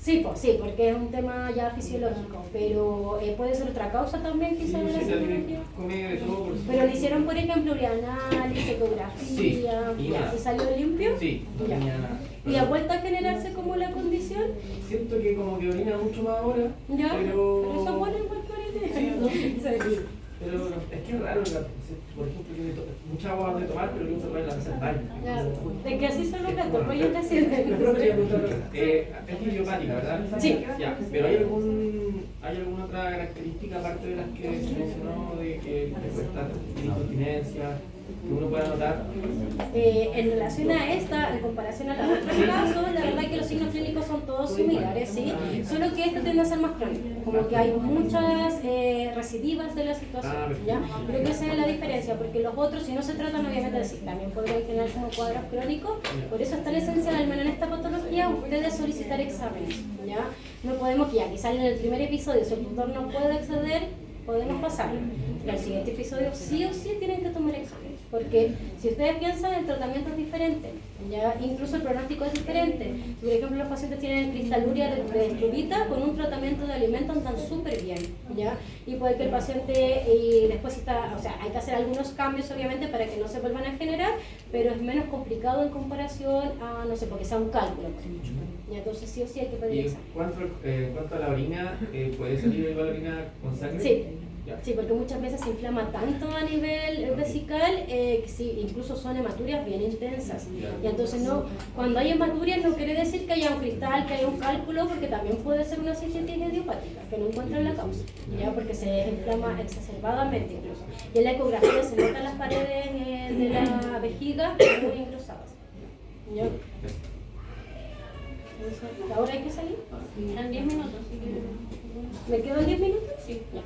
Sí, sí, porque es un tema ya fisiológico, pero puede ser otra causa también Sí, quizás de la sí, psicología. come de todo por Pero le hicieron, por ejemplo, análisis, ecografía, Sí, y ya, nada. ¿y salió limpio? Sí, no Ya. tenía nada. ¿Y ha vuelto a generarse como la condición? Siento que como que orina mucho más ahora, Ya, pero... eso es bueno igual que orina. Sí, no, Sí. Pero es que es raro, por ejemplo, tiene mucha agua de tomar, pero luego se puede lanzar al baño. Ya, de que así son los gatos, pues ellos deciden. Es idiopática, ¿verdad? Sí. Ya, pero ¿hay alguna otra característica aparte de las que se mencionó, de que le cuesta incontinencia, que uno pueda notar? En relación a esta, en comparación a los otros casos, la verdad es que los signos clínicos son todos similares, ¿sí? Solo que este tiende a ser más crónico, como que hay muchas recidivas de la situación, ¿ya? Creo que esa es la diferencia, porque los otros, si no se tratan, obviamente, sí, también podrían generar como cuadros crónicos, por eso es tan esencial, al menos en esta patología, ustedes solicitar exámenes, ¿ya? No podemos, ya, quizás en el primer episodio, si el tutor no puede acceder, podemos pasarlo. Pero al siguiente episodio sí o sí tienen que tomar exámenes, porque si ustedes piensan, el tratamiento es diferente, ya incluso el pronóstico es diferente. Si por ejemplo los pacientes tienen cristaluria de estrubita, con un tratamiento de alimentos andan súper bien, ya, y puede que el paciente y después está, o sea, hay que hacer algunos cambios obviamente para que no se vuelvan a generar, pero es menos complicado en comparación a, no sé, porque sea un cálculo, por ejemplo. Y entonces sí o sí hay que pedir ¿Y examen. en cuanto a la orina, puede salir igual la orina con sangre? Sí. Ya. Sí, porque muchas veces se inflama tanto a nivel vesical que sí, incluso son hematurias bien intensas. Y entonces no, cuando hay hematuриas no quiere decir que haya un cristal, que haya un cálculo, porque también puede ser una cistitis idiopática, que no encuentran la causa, ¿ya? Porque se inflama exacerbadamente incluso. Y en la ecografía se notan las paredes de la vejiga muy engrosadas. ¿Ya? Entonces, ¿ahora hay que salir? Eran 10 minutos, así que... ¿Me quedan 10 minutos? Sí. Ya.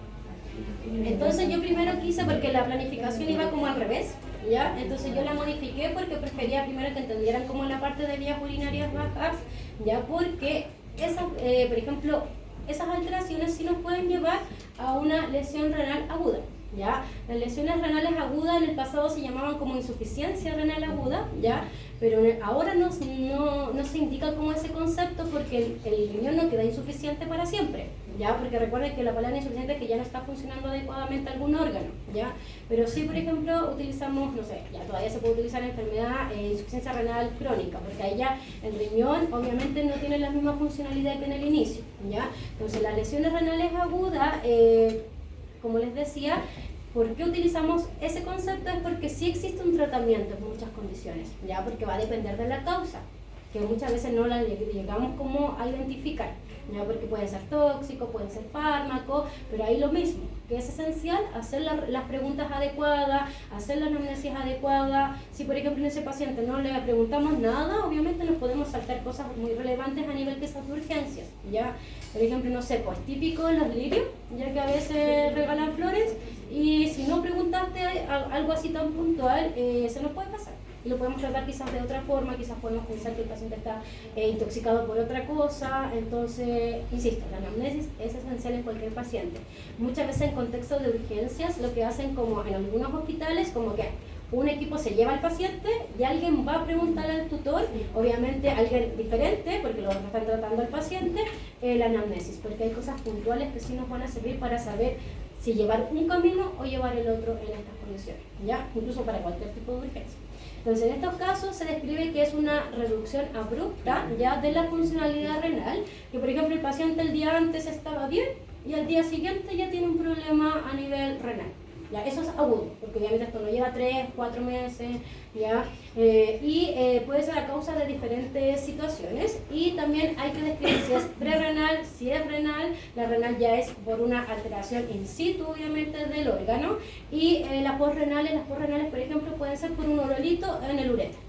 Entonces yo primero quise, porque la planificación iba como al revés, ¿ya? Entonces yo la modifiqué porque prefería primero que entendieran como la parte de vías urinarias bajas, ¿ya? Porque esas, por ejemplo, esas alteraciones sí nos pueden llevar a una lesión renal aguda, ¿ya? Las lesiones renales agudas en el pasado se llamaban como insuficiencia renal aguda, ¿ya? Pero ahora no se indica como ese concepto porque el riñón no queda insuficiente para siempre, ¿ya? Porque recuerden que la palabra insuficiente es que ya no está funcionando adecuadamente algún órgano, ¿ya? Pero sí, por ejemplo, utilizamos, no sé, ya todavía se puede utilizar enfermedad, insuficiencia renal crónica, porque ahí ya el riñón obviamente no tiene la misma funcionalidad que en el inicio, ¿ya? Entonces las lesiones renales agudas, como les decía, ¿por qué utilizamos ese concepto? Es porque sí existe un tratamiento en muchas condiciones, ¿ya? Porque va a depender de la causa, que muchas veces no la llegamos como a identificar, ¿ya? Porque pueden ser tóxicos, pueden ser fármacos, pero ahí lo mismo, que es esencial hacer las preguntas adecuadas, hacer la anamnesis adecuada. Si por ejemplo en ese paciente no le preguntamos nada, obviamente nos podemos saltar cosas muy relevantes a nivel que esas urgencias, ¿ya? Por ejemplo, no sé, pues típico en los lirios, ya que a veces regalan flores, y si no preguntaste algo así tan puntual, se nos puede pasar, y lo podemos tratar quizás de otra forma, quizás podemos pensar que el paciente está intoxicado por otra cosa. Entonces, insisto, la anamnesis es esencial en cualquier paciente. Muchas veces en contexto de urgencias lo que hacen, como en algunos hospitales, como que un equipo se lleva al paciente y alguien va a preguntar al tutor, obviamente alguien diferente, porque lo están tratando al paciente, la anamnesis, porque hay cosas puntuales que sí nos van a servir para saber si llevar un camino o llevar el otro en estas condiciones, ¿ya? Incluso para cualquier tipo de urgencia. Entonces, en estos casos se describe que es una reducción abrupta ya de la funcionalidad renal, que por ejemplo el paciente el día antes estaba bien y al día siguiente ya tiene un problema a nivel renal. ¿Ya? Eso es agudo, porque obviamente esto no lleva 3, 4 meses, ¿ya? Puede ser a causa de diferentes situaciones, y también hay que describir si es prerrenal, si es renal. La renal ya es por una alteración in situ, obviamente, del órgano, y las postrenales, por ejemplo, pueden ser por un urolito en el uretra,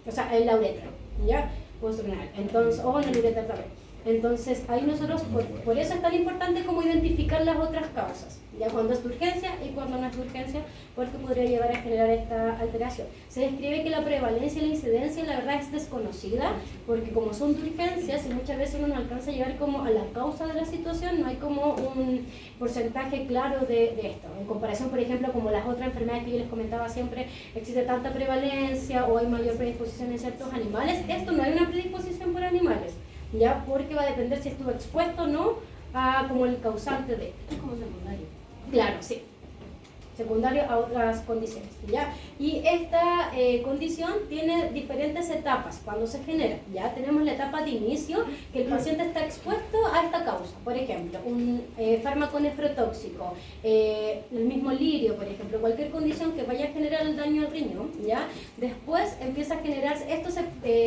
o sea, en la uretra, ¿ya? Postrenal, entonces, o en el uretra también. Entonces, ahí nosotros, por eso es tan importante como identificar las otras causas, ya cuando es de urgencia y cuando no es de urgencia, porque podría llevar a generar esta alteración. Se describe que la prevalencia y la incidencia, la verdad, es desconocida, porque como son de urgencias y muchas veces uno no alcanza a llegar como a la causa de la situación, no hay como un porcentaje claro de esto. En comparación, por ejemplo, como las otras enfermedades que yo les comentaba siempre, existe tanta prevalencia o hay mayor predisposición en ciertos animales. Esto no hay una predisposición por animales, ya, porque va a depender si estuvo expuesto o no a como el causante de esto. Es como secundario. Claro, sí. Secundario a otras condiciones, ¿ya? Y esta condición tiene diferentes etapas cuando se genera, ¿ya? Tenemos la etapa de inicio, que el paciente está expuesto a esta causa, por ejemplo, un fármaco nefrotóxico, el mismo lirio, por ejemplo, cualquier condición que vaya a generar el daño al riñón, ¿ya? Después empieza a generarse, esto se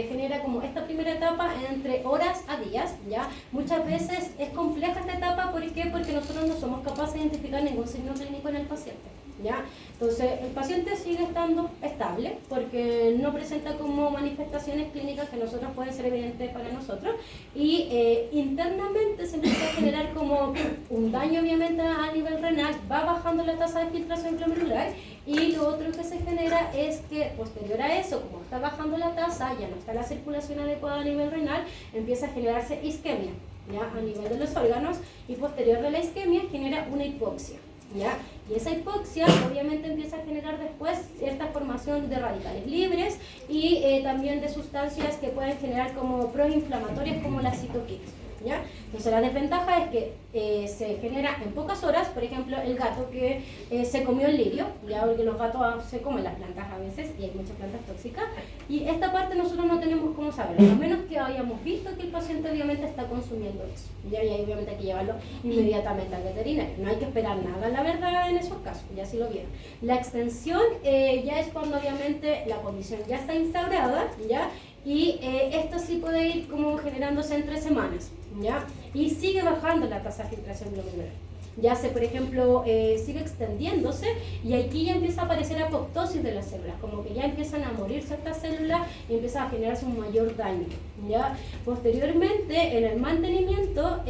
genera como esta primera etapa entre horas a días, ¿ya? Muchas veces es compleja esta etapa, ¿por qué? Porque nosotros no somos capaces de identificar ningún signo clínico en el paciente, ¿ya? Entonces el paciente sigue estando estable porque no presenta como manifestaciones clínicas que nosotros pueden ser evidentes para nosotros, y internamente se empieza a generar como un daño obviamente a nivel renal, va bajando la tasa de filtración glomerular, y lo otro que se genera es que posterior a eso, como está bajando la tasa, ya no está la circulación adecuada a nivel renal, empieza a generarse isquemia, ¿ya? A nivel de los órganos, y posterior de la isquemia genera una hipoxia, ¿ya? Y esa hipoxia obviamente empieza a generar después cierta formación de radicales libres y también de sustancias que pueden generar como proinflamatorias como las citoquinas, ¿ya? Entonces la desventaja es que se genera en pocas horas. Por ejemplo, el gato que se comió el lirio, ya, porque los gatos se comen las plantas a veces y hay muchas plantas tóxicas, y esta parte nosotros no tenemos cómo saberlo, a menos que hayamos visto que el paciente obviamente está consumiendo eso, ¿ya? Y ahí obviamente hay que llevarlo inmediatamente al veterinario, no hay que esperar nada, la verdad, en esos casos, ya si lo vieron. La extensión ya es cuando obviamente la condición ya está instaurada, ¿ya? Y esto sí puede ir como generándose en 3 semanas, ¿ya? Y sigue bajando la tasa de filtración glomerular. Ya se, por ejemplo, sigue extendiéndose, y aquí ya empieza a aparecer apoptosis de las células, como que ya empiezan a morirse estas células y empieza a generarse un mayor daño, ¿ya? Posteriormente, en el mantenimiento,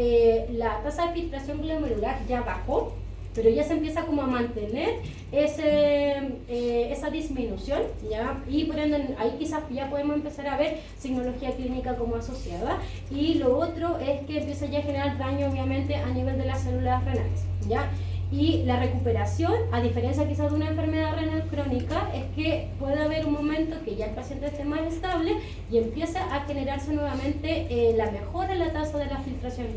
la tasa de filtración glomerular ya bajó, pero ya se empieza como a mantener esa disminución, ¿ya? Y por ende ahí quizás ya podemos empezar a ver signología clínica como asociada. Y lo otro es que empieza ya a generar daño obviamente a nivel de las células renales, ¿ya? Y la recuperación, a diferencia quizás de una enfermedad renal crónica, es que puede haber un momento que ya el paciente esté más estable y empieza a generarse nuevamente la mejora en la tasa de la filtración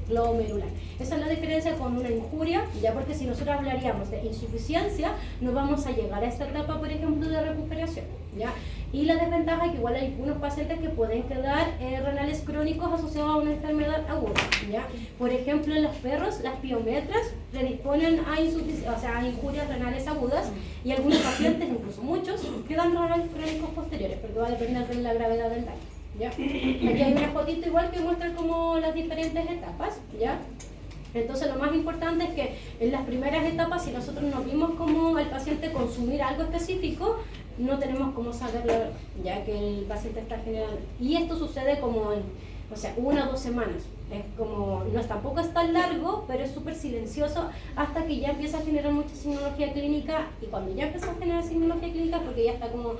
glomerular. Esa es la diferencia con una injuria, ya, porque si nosotros hablaríamos de insuficiencia, no vamos a llegar a esta etapa, por ejemplo, de recuperación, ¿ya? Y la desventaja es que igual hay unos pacientes que pueden quedar renales crónicos asociados a una enfermedad aguda, ¿ya? Por ejemplo, en los perros, las piometras predisponen a injurias renales agudas, y algunos pacientes, incluso muchos, quedan renales crónicos posteriores, porque va a depender de la gravedad del daño, ¿ya? Aquí hay una fotito igual que muestra como las diferentes etapas, ¿ya? Entonces lo más importante es que en las primeras etapas, si nosotros no vimos como el paciente consumir algo específico, no tenemos cómo saber la verdad, ya que el paciente está generando. Y esto sucede como en, 1 o 2 semanas, Es como, tampoco es tan largo, pero es súper silencioso hasta que ya empieza a generar mucha signología clínica, y cuando ya empieza a generar signología clínica porque ya está como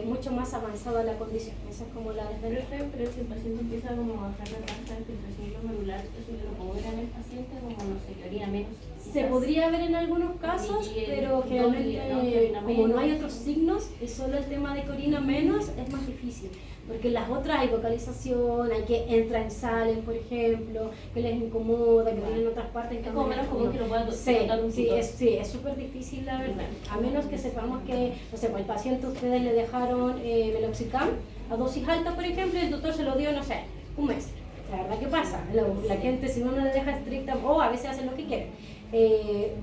mucho más avanzada la condición. Esa es como la desventaja. Pero si el paciente empieza como a bajar la tasa de filtración glomerular, eso yo lo puedo ver en el paciente como no sé, que orina menos. Se podría ver en algunos casos, pero generalmente como no hay otros signos, es solo el tema de que orina menos, es más difícil. Porque en las otras hay vocalización, hay que entran y salen, por ejemplo, que les incomoda, que tienen otras partes. Es como menos común que lo pueda sí, notar un tutor. es súper difícil la verdad. A menos que sepamos que, no sé, pues, al paciente ustedes le dejaron meloxicam a dosis alta, por ejemplo, y el tutor se lo dio, no sé, un mes. La verdad que pasa, la gente si uno no le deja estricta, o a veces hacen lo que quieren,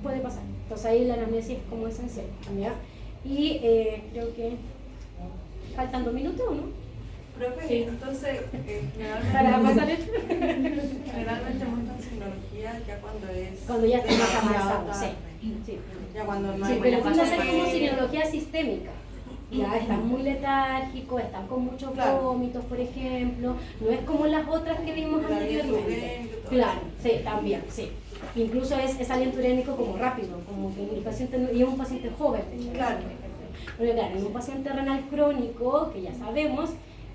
puede pasar. Entonces ahí la anamnesis es como esencial, ¿ya? Y creo que faltan 2 minutos, ¿o no? Profe, Sí. entonces, Para pasar esto. generalmente montan signología ya Cuando ya está más demasiado avanzado, sí. tarde. Sí. Ya cuando no Sí, hay pero buena tiende a ser fase como de- signología sistémica. Ya están muy letárgicos, están con muchos Claro. vómitos, por ejemplo. No es como las otras que vimos El aliento anteriormente. urémico, todo Claro, sí, también, sí. Incluso es aliento urémico como rápido, como que el paciente, y es un paciente joven. Claro. Porque claro, en un paciente renal crónico, que ya sabemos,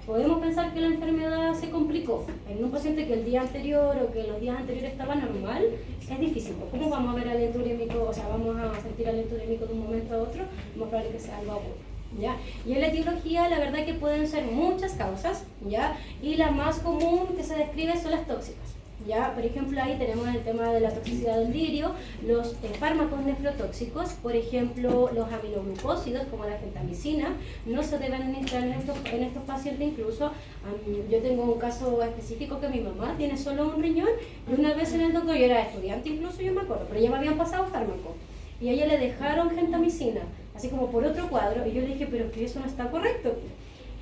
podemos pensar que la enfermedad se complicó. En un paciente que el día anterior o que los días anteriores estaba normal, es difícil. ¿Cómo vamos a ver aliento urémico? O sea, vamos a sentir aliento urémico de un momento a otro, más probable que sea algo agudo. ¿Ya? Y en la etiología, la verdad que pueden ser muchas causas, ¿ya? Y la más común que se describe son las tóxicas. ¿Ya? Por ejemplo, ahí tenemos el tema de la toxicidad del lirio, los fármacos nefrotóxicos, por ejemplo, los aminoglucósidos como la gentamicina, no se deben administrar en estos pacientes. Incluso yo tengo un caso específico que mi mamá tiene solo un riñón, y una vez en el doctor, yo era estudiante incluso, yo me acuerdo, pero ya me habían pasado fármacos, y a ella le dejaron gentamicina, así como por otro cuadro, y yo le dije, pero que eso no está correcto.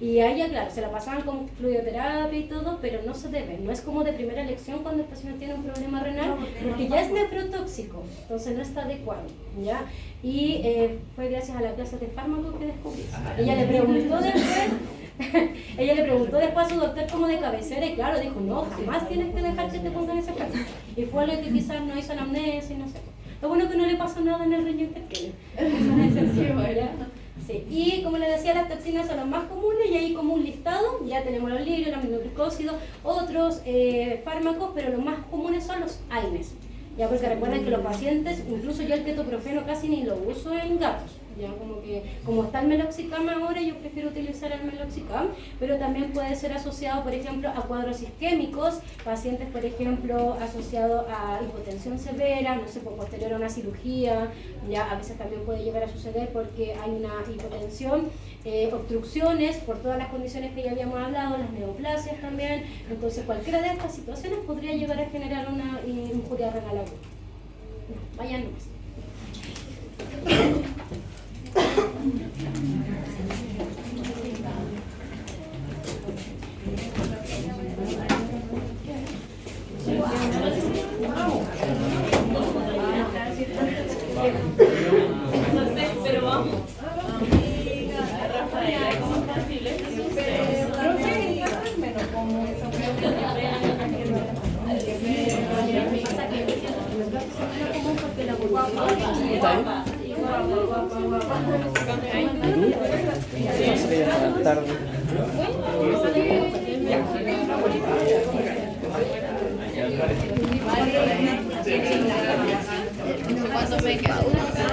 Y a ella, claro, se la pasaban con fluidoterapia y todo, pero no se debe. No es como de primera elección cuando el paciente tiene un problema renal, porque ya es nefrotóxico, entonces no está adecuado, ¿ya? Y fue gracias a la clase de fármacos que descubrí. Ella le preguntó después a su doctor como de cabecera, y claro, dijo, no, jamás tienes que dejar que te pongan ese fármaco. Y fue lo que quizás no hizo anamnesis, no sé. Lo bueno que no le pasó nada en el riñón que tiene. Eso es sencillo, ¿verdad? Sí. Y como les decía, las toxinas son las más comunes, y ahí como un listado, ya tenemos los lirios, los aminoglucósidos, otros fármacos, pero los más comunes son los AINES. Ya, porque recuerden que los pacientes, incluso yo el ketoprofeno casi ni lo uso en gatos. Ya, como está el meloxicam ahora, yo prefiero utilizar el meloxicam, pero también puede ser asociado, por ejemplo, a cuadros isquémicos, pacientes, por ejemplo, asociados a hipotensión severa, no sé, posterior a una cirugía, ya a veces también puede llegar a suceder porque hay una hipotensión, obstrucciones por todas las condiciones que ya habíamos hablado, las neoplasias también. Entonces cualquiera de estas situaciones podría llegar a generar una injuria renal aguda. Vayan nomás. Pero vamos. Rafaela, ¿cómo es posible? Cuando me quedo